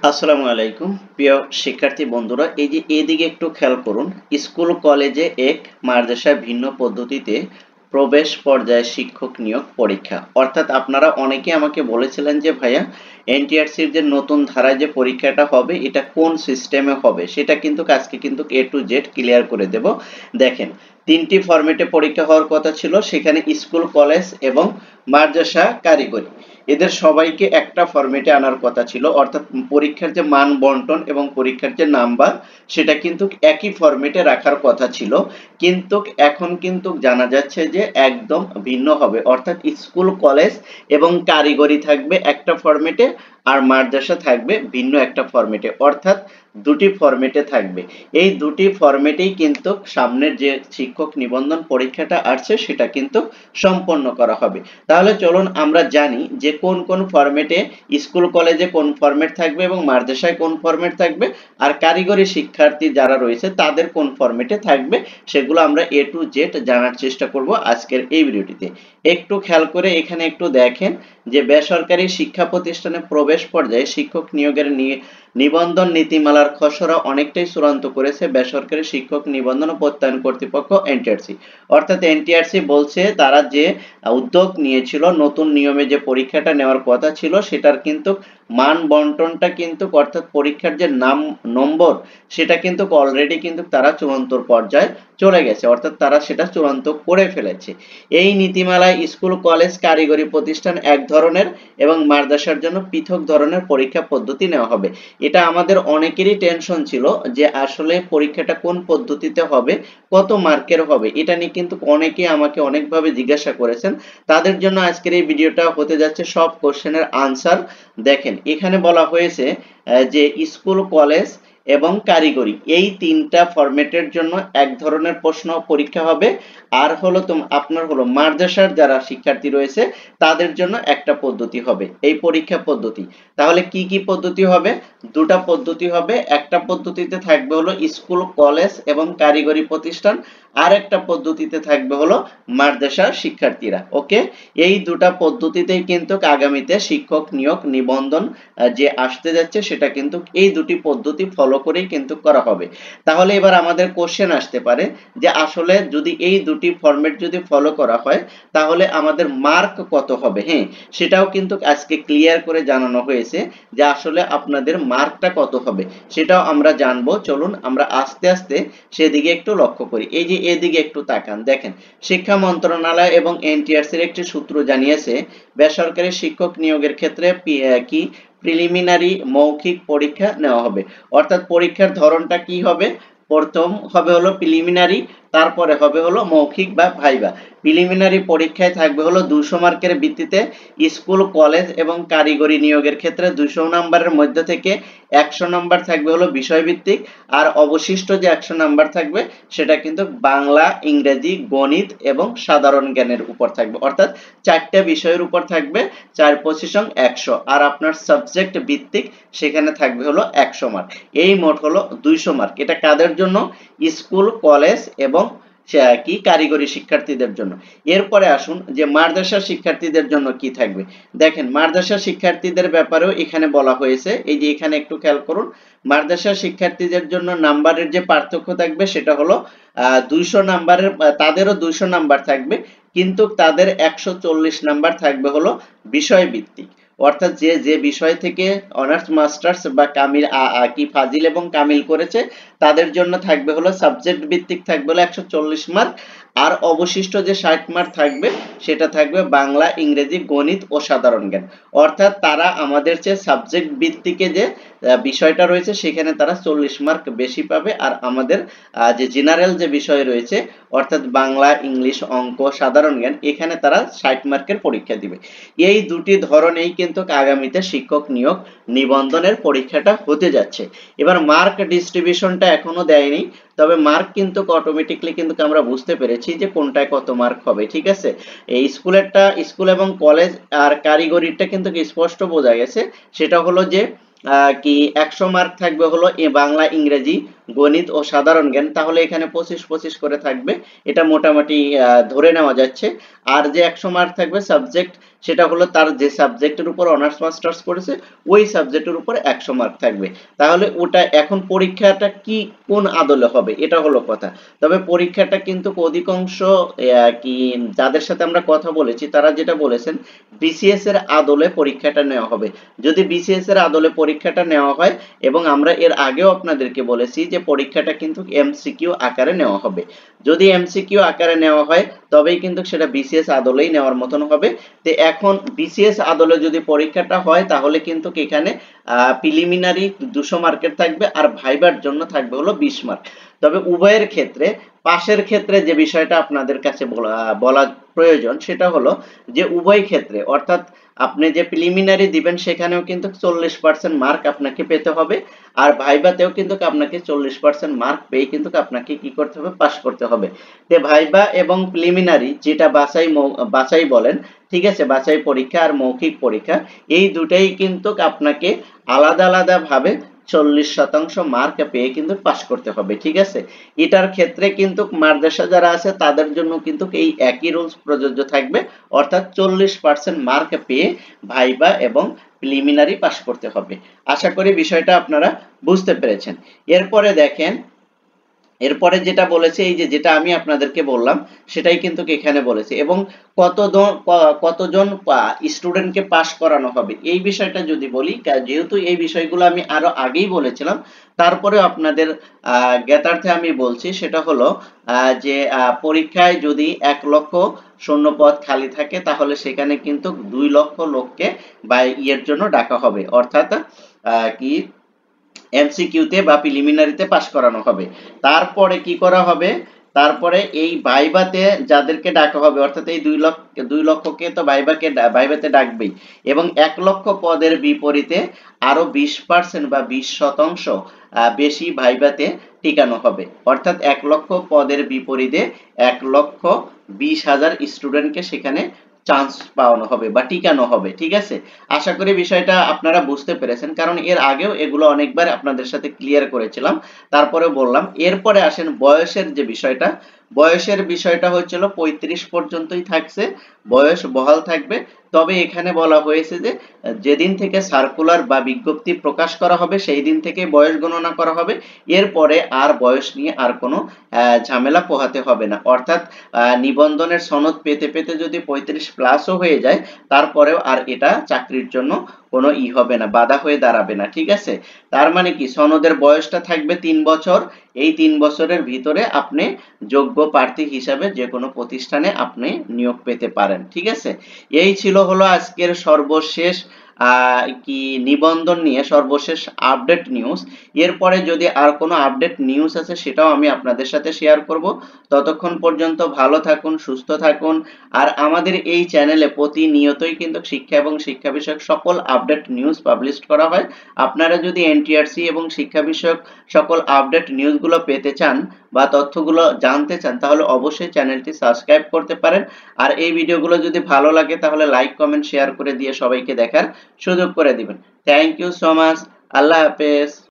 আসসালামু আলাইকুম প্রিয় শিক্ষার্থী বন্ধুরা, এই যে এদিকে একটু খেয়াল করুন। স্কুল কলেজে এক মাদ্রাসায় ভিন্ন পদ্ধতিতে প্রবেশ পর্যায়ে শিক্ষক নিয়োগ পরীক্ষা। অর্থাৎ আপনারা অনেকে আমাকে বলেছিলেন যে ভাইয়া এনটিআরসির যে নতুন ধারায় যে পরীক্ষাটা হবে এটা কোন সিস্টেমে হবে, সেটা কিন্তু আজকে কিন্তু এ টু জেড ক্লিয়ার করে দেব। দেখেন, তিনটি ফরম্যাটে পরীক্ষা হওয়ার কথা ছিল, সেখানে স্কুল কলেজ এবং মাদ্রাসা কারিগরি এদের সবাইকে একটা ফরম্যাটে আনার কথা ছিল। অর্থাৎ পরীক্ষার যে মান বন্টন এবং পরীক্ষার যে নাম্বার সেটা কিন্তু একই ফরম্যাটে রাখার কথা ছিল, কিন্তু এখন কিন্তু জানা যাচ্ছে যে একদম ভিন্ন হবে। অর্থাৎ স্কুল কলেজ এবং কারিগরি থাকবে একটা ফরম্যাটে, আর মাদ্রাসা থাকবে ভিন্ন একটা ফরম্যাটে। অর্থাৎ দুটি ফরম্যাটে থাকবে। এই দুটি ফরম্যাটেই কিন্তু সামনের যে শিক্ষক নিবন্ধন পরীক্ষাটা আসছে সেটা কিন্তু সম্পন্ন করা হবে। তাহলে চলুন আমরা জানি যে কোন কোন ফরম্যাটে স্কুল কলেজে কোন ফরম্যাট থাকবে এবং মাদ্রাসায় কোন ফরম্যাট থাকবে, আর কারিগরি শিক্ষার্থী যারা রয়েছে তাদের কোন ফরম্যাটে থাকবে, সেগুলো আমরা এ টু জেড জানার চেষ্টা করব আজকের এই ভিডিওটিতে। একটু খেয়াল করে এখানে একটু দেখেন যে বেসরকারি শিক্ষা প্রতিষ্ঠানে প্রবেশ পর্যায়ে শিক্ষক নিয়োগের নিবন্ধন নীতিমালার খসড়া অনেকটাই চূড়ান্ত করেছে বেসরকারি শিক্ষক নিবন্ধন ও প্রত্যয়ন কর্তৃপক্ষ এনটিআরসি। অর্থাৎ এনটিআরসি বলছে তারা যে উদ্যোগ নিয়েছিল, নতুন নিয়মে যে পরীক্ষাটা নেওয়ার কথা ছিল সেটার কিন্তু মান বন্টনটা কিন্তু, অর্থাৎ পরীক্ষার যে নম্বর সেটা কিন্তু অলরেডি কিন্তু তারা চূড়ান্ত পর্যায়ে চলে গেছে। অর্থাৎ তারা সেটা চূড়ান্ত করে ফেলেছে। এই নীতিমালায় স্কুল কলেজ কারিগরি প্রতিষ্ঠান এক ধরনের এবং মাদ্রাসার জন্য পৃথক ধরনের পরীক্ষা পদ্ধতি নেওয়া হবে। এটা আমাদের অনেকেরই টেনশন ছিল যে আসলে পরীক্ষাটা কোন পদ্ধতিতে হবে, কত মার্কের হবে, এটা নিয়ে কিন্তু অনেকেই আমাকে অনেকভাবে জিজ্ঞাসা করেছেন। তাদের জন্য আজকের এই ভিডিওটা হতে যাচ্ছে সব কোশ্চেনের আনসার। দেখেন এখানে বলা হয়েছে যে স্কুল কলেজ এবং কারিগরি এই তিনটা ফরম্যাটের জন্য এক ধরনের প্রশ্ন পরীক্ষা হবে, আর হলো আপনার হলো মাদ্রাসার যারা শিক্ষার্থী রয়েছে তাদের জন্য একটা পদ্ধতি হবে এই পরীক্ষা পদ্ধতি। তাহলে কি কি পদ্ধতি হবে? দুটা পদ্ধতি হবে। একটা পদ্ধতিতে থাকবে হলো স্কুল কলেজ এবং কারিগরি প্রতিষ্ঠান, আর একটা পদ্ধতিতে থাকবে হলো মাদ্রাসার শিক্ষার্থীরা। ওকে, এই দুটা পদ্ধতিতেই কিন্তু আগামীতে শিক্ষক নিয়োগ নিবন্ধন যে আসতে যাচ্ছে সেটা কিন্তু এই দুটি পদ্ধতি ফলো করেই কিন্তু করা হবে। তাহলে এবার আমাদের কোশ্চেন আসতে পারে যে আসলে যদি এই দুটি ফরম্যাট যদি ফলো করা হয় তাহলে আমাদের মার্ক কত হবে। হ্যাঁ, সেটাও কিন্তু আজকে ক্লিয়ার করে জানানো হয়েছে যে আসলে আপনাদের মার্কটা কত হবে সেটাও আমরা জানবো। চলুন আমরা আস্তে আস্তে সেদিকে একটু লক্ষ্য করি। এই যে এদিকে একটু তাকান, দেখেন শিক্ষা মন্ত্রণালয় এবং এনটিআরসির একটি সূত্র জানিয়েছে বেসরকারি শিক্ষক নিয়োগের ক্ষেত্রে কি প্রিলিমিনারি মৌখিক পরীক্ষা নেওয়া হবে। অর্থাৎ পরীক্ষার ধরনটা কি হবে? প্রথম হবে হলো প্রিলিমিনারি, তারপরে হবে হলো মৌখিক বা ভাইবা। প্রিলিমিনারি পরীক্ষায় থাকবে হলো 200 মার্কের ভিত্তিতে। স্কুল কলেজ এবং কারিগরি নিয়োগের ক্ষেত্রে 200 নম্বরের মধ্যে থেকে 100 নাম্বার থাকবে হলো বিষয়ভিত্তিক, আর অবশিষ্ট যে 100 নাম্বার থাকবে সেটা কিন্তু বাংলা, ইংরেজি, গণিত এবং সাধারণ জ্ঞানের উপর থাকবে। অর্থাৎ চারটা বিষয়ের উপর থাকবে, 4 25 100, আর আপনার সাবজেক্ট ভিত্তিক সেখানে থাকবে হলো 100 মার্ক। এই মোট হলো 200 মার্ক। এটা কাদের জন্য? স্কুল কলেজ এবং কি কারিগরি শিক্ষার্থীদের জন্য। এরপরে আসুন যে মাদ্রাসা শিক্ষার্থীদের জন্য কি থাকবে। দেখেন মাদ্রাসা শিক্ষার্থীদের ব্যাপারেও এখানে বলা হয়েছে। এই যে এখানে একটু খেয়াল করুন, মাদ্রাসা শিক্ষার্থীদের জন্য নাম্বারের যে পার্থক্য থাকবে সেটা হলো 200 নাম্বারের, তাদেরও 200 নাম্বার থাকবে, কিন্তু তাদের 140 নাম্বার থাকবে হলো বিষয় ভিত্তিক। অর্থাৎ যে যে বিষয় থেকে অনার্স মাস্টার্স বা কামিল কি ফাজিল এবং কামিল করেছে তাদের জন্য থাকবে হলো সাবজেক্ট ভিত্তিক থাকবে হলো 140 মার্ক, আর অবশিষ্ট যে 60 মার্ক থাকবে সেটা থাকবে বাংলা, ইংরেজি, গণিত ও সাধারণ জ্ঞান। অর্থাৎ তারা আমাদের চেয়ে সাবজেক্ট ভিত্তিকে যে বিষয়টা রয়েছে সেখানে তারা 40 মার্ক বেশি পাবে, আর আমাদের যে জেনারেল যে বিষয় রয়েছে অর্থাৎ বাংলা, ইংলিশ, অঙ্ক, সাধারণ জ্ঞান এখানে তারা 60 মার্কের পরীক্ষা দিবে। এই দুটি ধরনেই কিন্তু আগামীতে শিক্ষক নিয়োগ নিবন্ধনের পরীক্ষাটা হতে যাচ্ছে। এবার মার্ক ডিস্ট্রিবিউশনটা এখনো দেয়নি, তবে মার্ক কিন্তু অটোমেটিকলি কিন্তু আমরা বুঝতে পেরেছি যে কোনটায় কত মার্ক হবে। ঠিক আছে, এই স্কুলেরটা, স্কুল এবং কলেজ আর কারিগরিটা কিন্তু স্পষ্ট বোঝা গেছে। সেটা হলো যে কি 100 মার্ক থাকবে হলো বাংলা, ইংরেজি, গণিত ও সাধারণ জ্ঞান, তাহলে এখানে 25-25 করে থাকবে, এটা মোটামুটি ধরে নেওয়া যাচ্ছে। আর যে 100 মার্ক থাকবে সাবজেক্ট, সেটা হলো তার যে সাবজেক্টের উপর অনার্স মাস্টার্স করেছে ওই সাবজেক্টের উপর 100 মার্ক থাকবে। তাহলে ওটা এখন পরীক্ষাটা কি কোন আদলে হবে এটা হলো কথা। তবে পরীক্ষাটা কিন্তু অধিকাংশ কি যাদের সাথে আমরা কথা বলেছি তারা যেটা বলেছেন বিসিএস এর আদলে পরীক্ষাটা নেওয়া হবে। যদি বিসিএস এর আদলে পরীক্ষাটা নেওয়া হয়, এবং আমরা এর আগেও আপনাদেরকে বলেছি যে পরীক্ষাটা কিন্তু এমসিকিউ আকারে নেওয়া হবে। যদি এমসিকিউ আকারে নেওয়া হয় তবেই কিন্তু সেটা বিসিএস আদলেই নেওয়ার মতন হবে। তো এখন বিসিএস আদলে যদি পরীক্ষাটা হয় তাহলে কিন্তু এখানে প্রিলিমিনারি 200 মার্কের থাকবে আর ভাইবার জন্য থাকবে হলো 20 মার্ক। তবে উভয়ের ক্ষেত্রে পাশের ক্ষেত্রে যে বিষয়টা আপনাদের কাছে বলা প্রয়োজন সেটা হলো যে উভয় ক্ষেত্রে, অর্থাৎ আপনি যে প্রিলিমিনারি দিবেন সেখানেও কিন্তু 40% মার্ক আপনাকে পেতে হবে, আর ভাইভাতেও কিন্তু আপনাকে 40% মার্ক পেয়ে কিন্তু আপনাকে কি করতে হবে, পাস করতে হবে। তে ভাইভা এবং প্রিলিমিনারি যেটা বাছাই বলেন, ঠিক আছে, বাছাই পরীক্ষা আর মৌখিক পরীক্ষা, এই দুটাই কিন্তু আপনাকে আলাদা আলাদা ভাবে 40% মার্ক পেয়ে কিন্তু পাস করতে হবে, ঠিক আছে। এটার ক্ষেত্রে কিন্তু মাদ্রাসা যারা আছে তাদের জন্য কিন্তু এই একই রুলস প্রযোজ্য থাকবে, অর্থাৎ 40% মার্ক পেয়ে ভাইবা এবং প্রিলিমিনারি পাস করতে হবে। আশা করি বিষয়টা আপনারা বুঝতে পেরেছেন। এরপরে দেখেন, এরপরে যেটা বলেছে, এই যে যেটা আমি আপনাদেরকে বললাম সেটাই কিন্তু এখানে বলেছে, এবং কতজন স্টুডেন্টকে পাস করানো হবে এই বিষয়টা যদি বলি, যেহেতু এই বিষয়গুলো আমি আরো আগেই বলেছিলাম, তারপরেও আপনাদের জ্ঞাতার্থে আমি বলছি, সেটা হলো যে পরীক্ষায় যদি 1 লক্ষ শূন্য পদ খালি থাকে তাহলে সেখানে কিন্তু 2 লক্ষ লোককে বা ইয়ের জন্য ডাকা হবে, অর্থাৎ কি এমসিকিউতে বা প্রিলিমিনারিতে পাস করানো হবে। তারপরে কি করা হবে, তারপরে এই ভাইভাতে যাদেরকে ডাকা হবে, অর্থাৎ এই 2 লক্ষকে তো ভাইভাতে ডাকবেই, এবং 1 লক্ষ পদের বিপরীতে আরো 20% বা 20% বেশি ভাইভাতে টিকানো হবে, অর্থাৎ 1 লক্ষ পদের বিপরীতে 1,20,000 স্টুডেন্টকে সেখানে চান্স পাওয়ানো হবে বা টিকানো হবে, ঠিক আছে। আশা করি বিষয়টা আপনারা বুঝতে পেরেছেন, কারণ এর আগেও এগুলো অনেকবার আপনাদের সাথে ক্লিয়ার করেছিলাম, তারপরে বললাম। এরপরে আসেন বয়সের যে বিষয়টা, বয়সের বিষয়টা হচ্ছিল 35 পর্যন্তই থাকছে, বয়স বহাল থাকবে। তবে এখানে বলা হয়েছে যে যেদিন থেকে সার্কুলার বা বিজ্ঞপ্তি প্রকাশ করা হবে সেই দিন থেকে বয়স গণনা করা হবে, এরপরে আর বয়স নিয়ে আর কোনো ঝামেলা পোহাতে হবে না, অর্থাৎ নিবন্ধনের সনদ পেতে পেতে যদি 35 প্লাসও হয়ে যায় তারপরেও আর এটা চাকরির জন্য কোনো হবে না, বাধা হয়ে দাঁড়াবে না, ঠিক আছে। তার মানে কি, সনদের বয়সটা থাকবে 3 বছর, এই 3 বছরের ভিতরে আপনি যোগ্য প্রার্থী হিসাবে যে কোনো প্রতিষ্ঠানে আপনি নিয়োগ পেতে পারেন, ঠিক আছে। এই ছিল হলো আজকের সর্বশেষ কি নিবন্ধন নিয়ে সর্বশেষ আপডেট নিউজ। এরপরে যদি আর কোনো আপডেট নিউজ আছে সেটাও আমি আপনাদের সাথে শেয়ার করব। ততক্ষণ পর্যন্ত ভালো থাকুন, সুস্থ থাকুন, আর আমাদের এই চ্যানেলে প্রতিনিয়তই কিন্তু শিক্ষা এবং শিক্ষা বিষয়ক সকল আপডেট নিউজ পাবলিশ করা হয়। আপনারা যদি এনটিআরসি এবং শিক্ষা বিষয়ক সকল আপডেট নিউজগুলো পেতে চান বা তথ্যগুলো জানতে চান তাহলে অবশ্যই চ্যানেলটি সাবস্ক্রাইব করতে পারেন। আর এই ভিডিওগুলো যদি ভালো লাগে তাহলে লাইক, কমেন্ট, শেয়ার করে দিয়ে সবাইকে দেখার সুযোগ করে দিবেন। Thank you so much. আল্লাহ হাফেজ।